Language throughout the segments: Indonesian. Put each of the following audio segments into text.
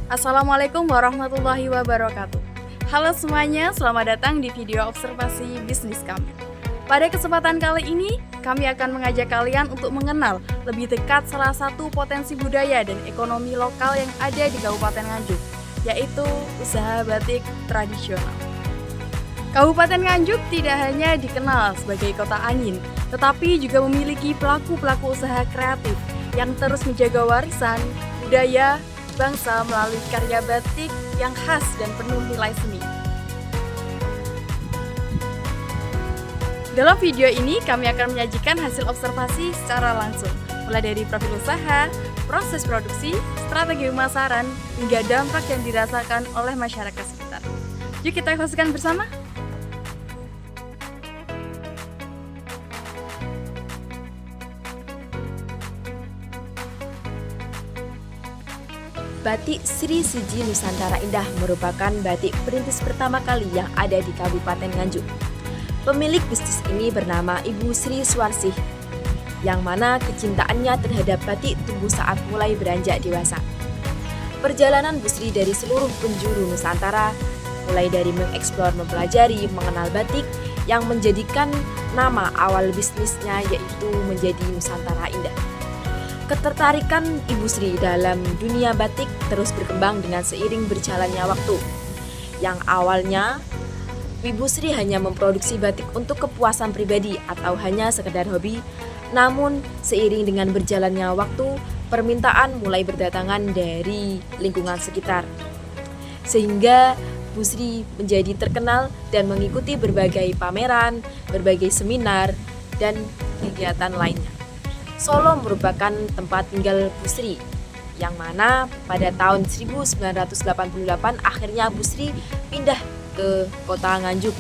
Assalamualaikum warahmatullahi wabarakatuh. Halo semuanya, selamat datang di video observasi bisnis kami. Pada kesempatan kali ini, kami akan mengajak kalian untuk mengenal lebih dekat salah satu potensi budaya dan ekonomi lokal yang ada di Kabupaten Nganjuk, yaitu usaha batik tradisional. Kabupaten Nganjuk tidak hanya dikenal sebagai kota angin, tetapi juga memiliki pelaku-pelaku usaha kreatif yang terus menjaga warisan budaya bangsa melalui karya batik yang khas dan penuh nilai seni. Dalam video ini kami akan menyajikan hasil observasi secara langsung, mulai dari profil usaha, proses produksi, strategi pemasaran, hingga dampak yang dirasakan oleh masyarakat sekitar. Yuk kita saksikan bersama. Batik Sri Siji Nusantara Indah merupakan batik perintis pertama kali yang ada di Kabupaten Nganjuk. Pemilik bisnis ini bernama Ibu Sri Suwarsih, yang mana kecintaannya terhadap batik tumbuh saat mulai beranjak dewasa. Perjalanan Bu Sri dari seluruh penjuru Nusantara, mulai dari mengeksplor, mempelajari, mengenal batik, yang menjadikan nama awal bisnisnya yaitu menjadi Nusantara Indah. Ketertarikan Ibu Sri dalam dunia batik terus berkembang dengan seiring berjalannya waktu. Yang awalnya, Ibu Sri hanya memproduksi batik untuk kepuasan pribadi atau hanya sekedar hobi, namun seiring dengan berjalannya waktu, permintaan mulai berdatangan dari lingkungan sekitar. Sehingga Bu Sri menjadi terkenal dan mengikuti berbagai pameran, berbagai seminar, dan kegiatan lainnya. Solo merupakan tempat tinggal Bu Sri, yang mana pada tahun 1988 akhirnya Bu Sri pindah ke kota Nganjuk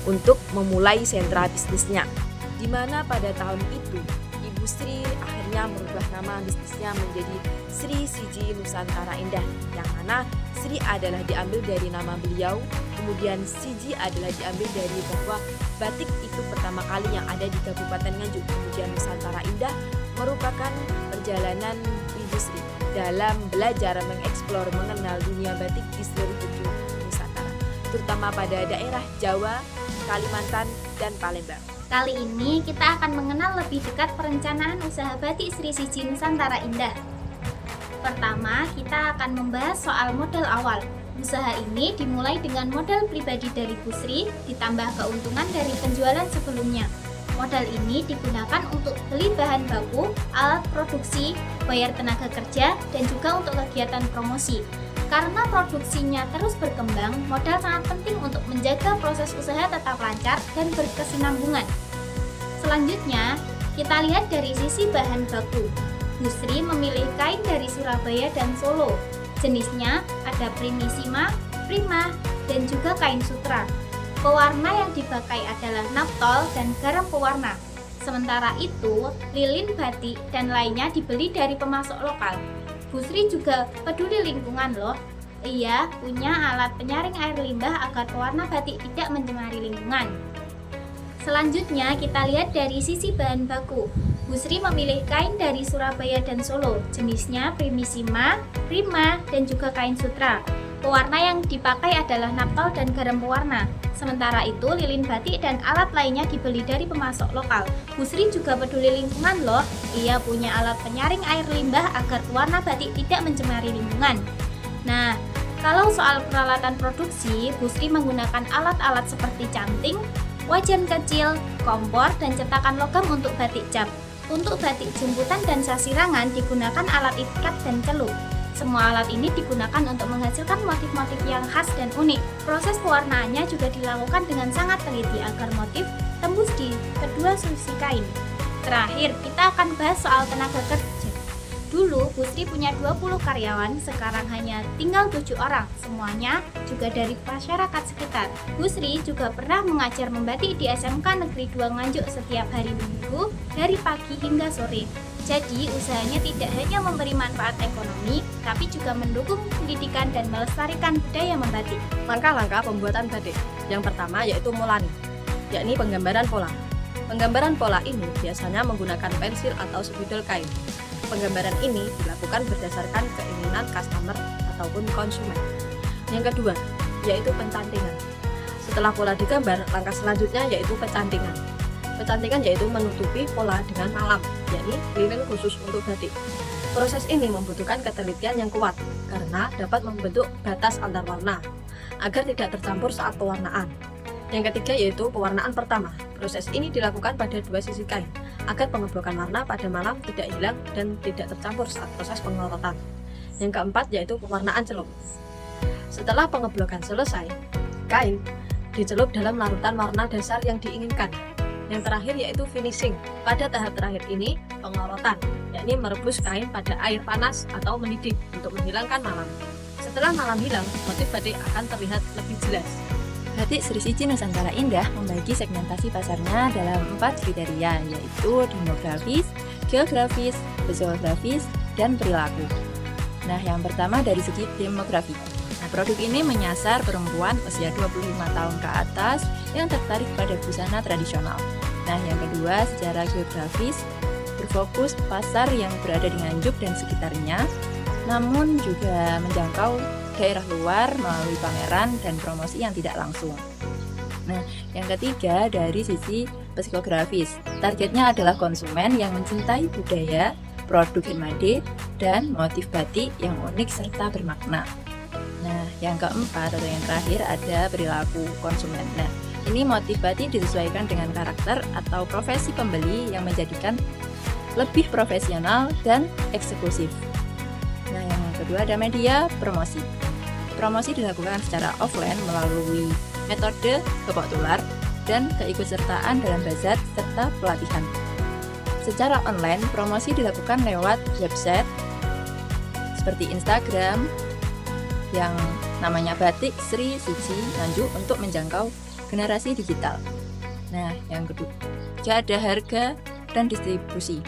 untuk memulai sentra bisnisnya. Di mana pada tahun itu Ibu Sri akhirnya merubah nama bisnisnya menjadi Sri Siji Nusantara Indah, yang mana Sri adalah diambil dari nama beliau, kemudian Siji adalah diambil dari bahwa batik itu pertama kali yang ada di Kabupaten Nganjuk, kemudian Nusantara Indah merupakan perjalanan Ibu Sri dalam belajar mengeksplor mengenal dunia batik di seluruh penjuru Nusantara, terutama pada daerah Jawa, Kalimantan, dan Palembang. Kali ini kita akan mengenal lebih dekat perencanaan usaha batik Sri Siji Nusantara Indah. Pertama, kita akan membahas soal modal awal. Usaha ini dimulai dengan modal pribadi dari Bu Sri, ditambah keuntungan dari penjualan sebelumnya. Modal ini digunakan untuk beli bahan baku, alat produksi, bayar tenaga kerja, dan juga untuk kegiatan promosi. Karena produksinya terus berkembang, modal sangat penting untuk menjaga proses usaha tetap lancar dan berkesinambungan. Selanjutnya, kita lihat dari sisi bahan baku. Bu Sri memilih kain dari Surabaya dan Solo. Jenisnya ada Primissima, Prima, dan juga kain sutra. Pewarna yang dipakai adalah naptol dan garam pewarna. Sementara itu, lilin batik dan lainnya dibeli dari pemasok lokal. Bu Sri juga peduli lingkungan loh. Ia punya alat penyaring air limbah agar pewarna batik tidak mencemari lingkungan. Selanjutnya kita lihat dari sisi bahan baku. Bu Sri memilih kain dari Surabaya dan Solo. Jenisnya Primissima, Prima, dan juga kain sutra. Pewarna yang dipakai adalah naptol dan garam pewarna. Sementara itu, lilin batik dan alat lainnya dibeli dari pemasok lokal. Bu Sri juga peduli lingkungan loh. Ia punya alat penyaring air limbah agar pewarna batik tidak mencemari lingkungan. Nah, kalau soal peralatan produksi, Bu Sri menggunakan alat-alat seperti canting, wajan kecil, kompor, dan cetakan logam untuk batik cap. Untuk batik jemputan dan sasirangan digunakan alat ikat dan celup. Semua alat ini digunakan untuk menghasilkan motif-motif yang khas dan unik. Proses pewarnaannya juga dilakukan dengan sangat teliti agar motif tembus di kedua sisi kain. Terakhir, kita akan bahas soal tenaga kerja. Dulu, Bu Sri punya 20 karyawan, sekarang hanya tinggal 7 orang. Semuanya juga dari masyarakat sekitar. Bu Sri juga pernah mengajar membatik di SMK Negeri 2 Nganjuk setiap hari Minggu dari pagi hingga sore. Jadi, usahanya tidak hanya memberi manfaat ekonomi, tapi juga mendukung pendidikan dan melestarikan budaya membatik. Langkah-langkah pembuatan batik. Yang pertama yaitu mulani, yakni penggambaran pola. Penggambaran pola ini biasanya menggunakan pensil atau spidol kain. penggambaran ini dilakukan berdasarkan keinginan customer ataupun konsumen. Yang kedua, yaitu pencantingan. Setelah pola digambar, langkah selanjutnya yaitu pencantingan. Pencantingan yaitu menutupi pola dengan malam, yakni linen khusus untuk batik. Proses ini membutuhkan ketelitian yang kuat karena dapat membentuk batas antar warna agar tidak tercampur saat pewarnaan. Yang ketiga yaitu pewarnaan pertama. Proses ini dilakukan pada dua sisi kain agar pengeblokan warna pada malam tidak hilang dan tidak tercampur saat proses pengelorotan. Yang keempat yaitu pewarnaan celup. Setelah pengeblokan selesai, kain dicelup dalam larutan warna dasar yang diinginkan. Yang terakhir yaitu finishing. Pada tahap terakhir ini, pengelorotan, yakni merebus kain pada air panas atau mendidih untuk menghilangkan malam. Setelah malam hilang, motif batik akan terlihat lebih jelas. Batik Sri Siji Nusantara Indah membagi segmentasi pasarnya dalam 4 kriteria, yaitu demografis, geografis, psikografis, dan perilaku. Nah, yang pertama dari segi demografi. Nah, produk ini menyasar perempuan usia 25 tahun ke atas yang tertarik pada busana tradisional. Nah, yang kedua secara geografis, berfokus pasar yang berada di Nganjuk dan sekitarnya, namun juga menjangkau daerah luar melalui pameran dan promosi yang tidak langsung. Nah, yang ketiga dari sisi psikografis, targetnya adalah konsumen yang mencintai budaya, produk handmade, dan motif batik yang unik serta bermakna. Nah, yang keempat atau yang terakhir ada perilaku konsumen. Nah, ini motif batik disesuaikan dengan karakter atau profesi pembeli yang menjadikan lebih profesional dan eksklusif. Nah, yang kedua ada media promosi. Promosi dilakukan secara offline melalui metode kepok tular dan keikutsertaan dalam bazar serta pelatihan. Secara online, promosi dilakukan lewat website seperti Instagram yang namanya Batik Sri Siji Nganjuk untuk menjangkau generasi digital. Nah, yang kedua ada harga dan distribusi.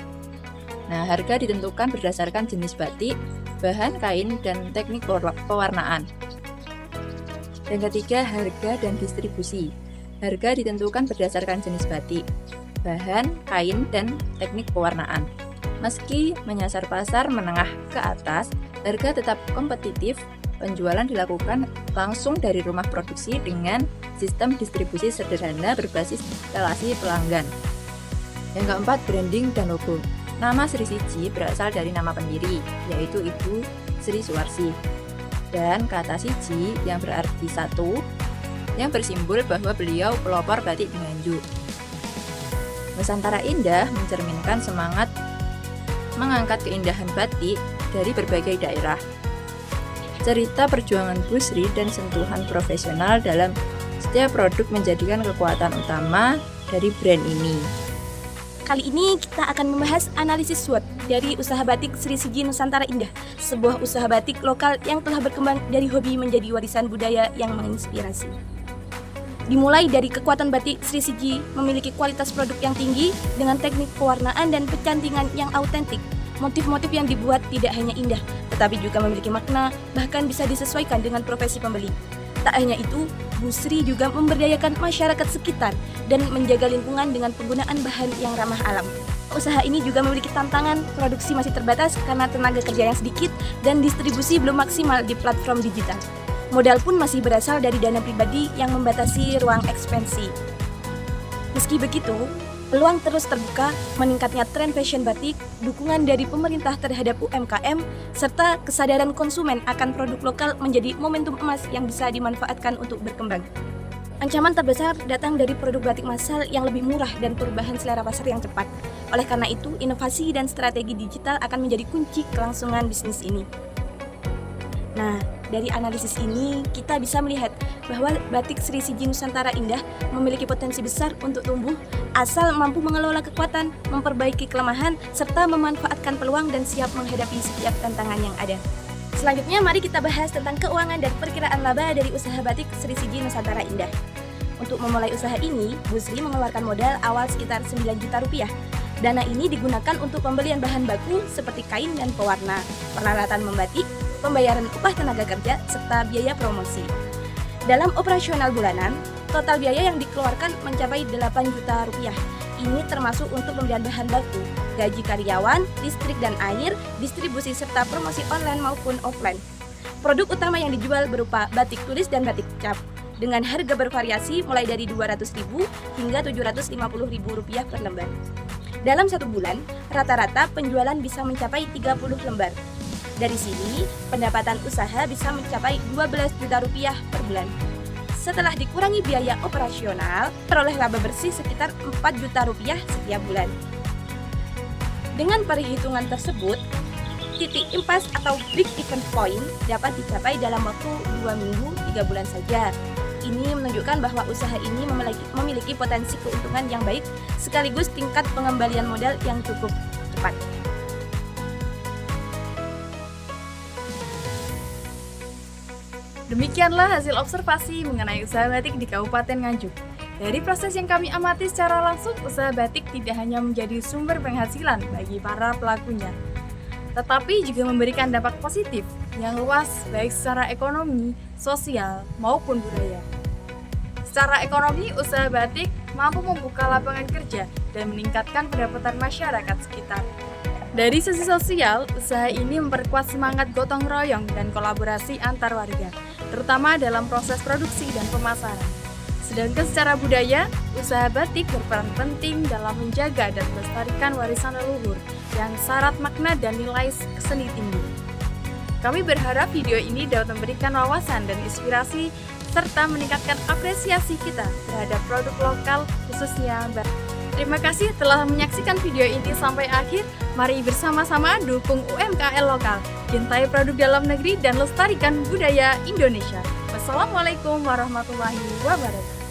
Nah, harga ditentukan berdasarkan jenis batik, bahan kain, dan teknik pewarnaan. Yang ketiga, harga dan distribusi. Harga ditentukan berdasarkan jenis batik, bahan, kain, dan teknik pewarnaan. Meski menyasar pasar menengah ke atas, harga tetap kompetitif. Penjualan dilakukan langsung dari rumah produksi dengan sistem distribusi sederhana berbasis relasi pelanggan. Yang keempat, branding dan logo. Nama Sri Siji berasal dari nama pendiri, yaitu Ibu Sri Suwarsi. Dan kata Siji yang berarti satu, yang bersimbol bahwa beliau pelopor batik di Nganjuk. Nusantara Indah mencerminkan semangat mengangkat keindahan batik dari berbagai daerah. Cerita perjuangan Bu Sri dan sentuhan profesional dalam setiap produk menjadikan kekuatan utama dari brand ini. Kali ini kita akan membahas analisis SWOT dari usaha batik Sri Siji Nusantara Indah, sebuah usaha batik lokal yang telah berkembang dari hobi menjadi warisan budaya yang menginspirasi. Dimulai dari kekuatan batik Sri Siji memiliki kualitas produk yang tinggi dengan teknik pewarnaan dan pecantingan yang autentik. Motif-motif yang dibuat tidak hanya indah, tetapi juga memiliki makna, bahkan bisa disesuaikan dengan profesi pembeli. Tak hanya itu, Bu Sri juga memberdayakan masyarakat sekitar dan menjaga lingkungan dengan penggunaan bahan yang ramah alam. Usaha ini juga memiliki tantangan, produksi masih terbatas karena tenaga kerja yang sedikit dan distribusi belum maksimal di platform digital. Modal pun masih berasal dari dana pribadi yang membatasi ruang ekspansi. Meski begitu, peluang terus terbuka, meningkatnya tren fashion batik, dukungan dari pemerintah terhadap UMKM, serta kesadaran konsumen akan produk lokal menjadi momentum emas yang bisa dimanfaatkan untuk berkembang. Ancaman terbesar datang dari produk batik massal yang lebih murah dan perubahan selera pasar yang cepat. Oleh karena itu, inovasi dan strategi digital akan menjadi kunci kelangsungan bisnis ini. Nah, dari analisis ini, kita bisa melihat bahwa batik Sri Siji Nusantara Indah memiliki potensi besar untuk tumbuh asal mampu mengelola kekuatan, memperbaiki kelemahan, serta memanfaatkan peluang dan siap menghadapi setiap tantangan yang ada. Selanjutnya, mari kita bahas tentang keuangan dan perkiraan laba dari usaha batik Sri Siji Nusantara Indah. Untuk memulai usaha ini, Bu Sri mengeluarkan modal awal sekitar 9 juta rupiah. Dana ini digunakan untuk pembelian bahan baku seperti kain dan pewarna, peralatan membatik, pembayaran upah tenaga kerja, serta biaya promosi. Dalam operasional bulanan, total biaya yang dikeluarkan mencapai 8 juta rupiah. ini termasuk untuk pembelian bahan baku, gaji karyawan, listrik dan air, distribusi serta promosi online maupun offline. Produk utama yang dijual berupa batik tulis dan batik cap, dengan harga bervariasi mulai dari Rp200.000 hingga Rp750.000 per lembar. Dalam satu bulan, rata-rata penjualan bisa mencapai 30 lembar. Dari sini, pendapatan usaha bisa mencapai Rp12 juta per bulan. Setelah dikurangi biaya operasional, peroleh laba bersih sekitar Rp4 juta setiap bulan. Dengan perhitungan tersebut, titik impas atau break even point dapat dicapai dalam waktu 2 minggu 3 bulan saja. Ini menunjukkan bahwa usaha ini memiliki potensi keuntungan yang baik sekaligus tingkat pengembalian modal yang cukup cepat. Demikianlah hasil observasi mengenai usaha batik di Kabupaten Nganjuk. Dari proses yang kami amati secara langsung, usaha batik tidak hanya menjadi sumber penghasilan bagi para pelakunya, tetapi juga memberikan dampak positif yang luas baik secara ekonomi, sosial, maupun budaya. Secara ekonomi, usaha batik mampu membuka lapangan kerja dan meningkatkan pendapatan masyarakat sekitar. Dari sisi sosial, usaha ini memperkuat semangat gotong royong dan kolaborasi antar warga, terutama dalam proses produksi dan pemasaran. Sedangkan secara budaya, usaha batik berperan penting dalam menjaga dan melestarikan warisan leluhur yang syarat makna dan nilai seni tinggi. Kami berharap video ini dapat memberikan wawasan dan inspirasi serta meningkatkan apresiasi kita terhadap produk lokal khususnya batik. Terima kasih telah menyaksikan video ini sampai akhir. Mari bersama-sama dukung UMKM lokal, cintai produk dalam negeri dan lestarikan budaya Indonesia. Wassalamualaikum warahmatullahi wabarakatuh.